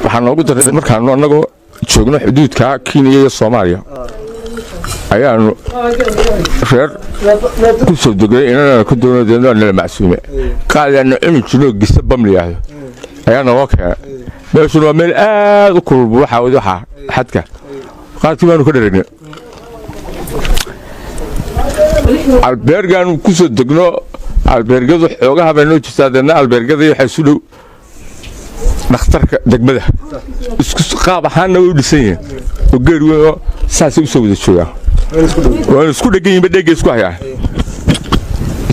waxaan noogu daray markaan annagoo joogno xuduudka Kenya iyo Soomaaliya ayaanu reer ku soo degay inaan ku doonadeeno la macsuume qaadana inuu jiro gisa bamliyahay ayaana oo kale meeshu waa meel aad u kulul waxa xadka qaadkii baanu ka dhareegnay albergan ku soo degno albergadu xoogaha baanu jisaadana albergada waxay soo dhow dhakhtarka degmada isku qaab ahaan u dhisay oo geer weyn oo saas u soo wada jooga waan isku dhageeyay badheega isku hayaa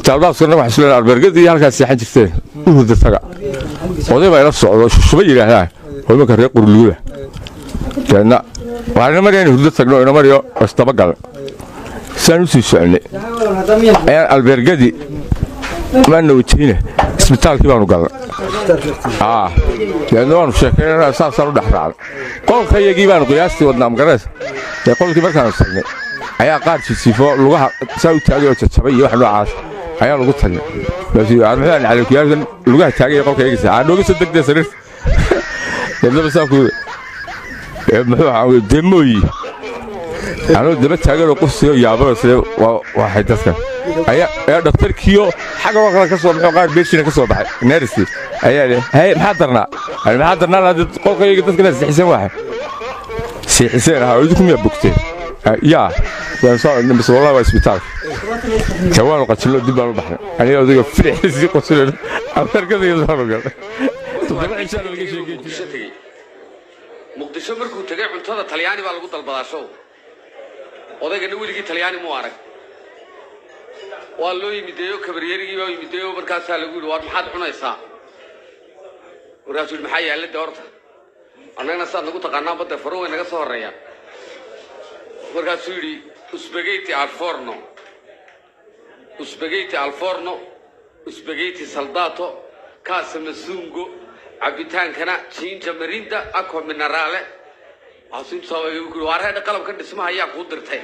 talbaasna waxa soo albergada iyo halkaas saxan jirtay u hurda taga oday baa ila socdo shuba yiraahdaa oo marka reer qurluga kana waxaan mareen hurda tagno ina mariyo astaba gal saan u sii socnay albergadi maana wajina isbitaalkii baanu galnay yaanu waanu sheekeynaa saasaan u dhaxraacay qolkayagii baanu qiyaastii wadnaa magarees qolkii markaan sagnay ayaa qaar sifo lugaha saa u taagay oo jabay iyo wax noocaas ayaa lagu tagnay bas aan calaamiyaan lugaha taagay qolkayagii aan nooga soo degday sariir dabada saaku muxuu ahaa demoyi أنا دبت تاجر وقصي يا برس واحد تذكر أيه دكتوركيو حاجة وقرا كسر محقق بيشنا كسر بحر نارسي أيه هاي محضرنا هذا قلق يجي تذكر حسين واحد حسين هاودكم يا بكتير يا بس والله واسبيتال كمان قتلوا دبل البحر أنا أوديك فرح زي قتلوا أكثر كذا يظهروا قال طبعا إن شاء الله شيء مقدسة مركو تجاه منتظر طلياني ولا قط البلاشو odayga wiilkii Talyaani mu arag waa loo yimideeyo kabariyeriga waa yimideeyo markaas lagu yiri war maxaad cunaysaa waraasul maxay yaala doorta annagana saad nagu taqaanaa badda faro way naga soo horeeyaan markaas uu yiri spaghetti al forno spaghetti saldato casa masungo abitaankana cinja marinda aqua minerale أصيب سوى يقول وارهذا قلب كان اسمها يا قدرتين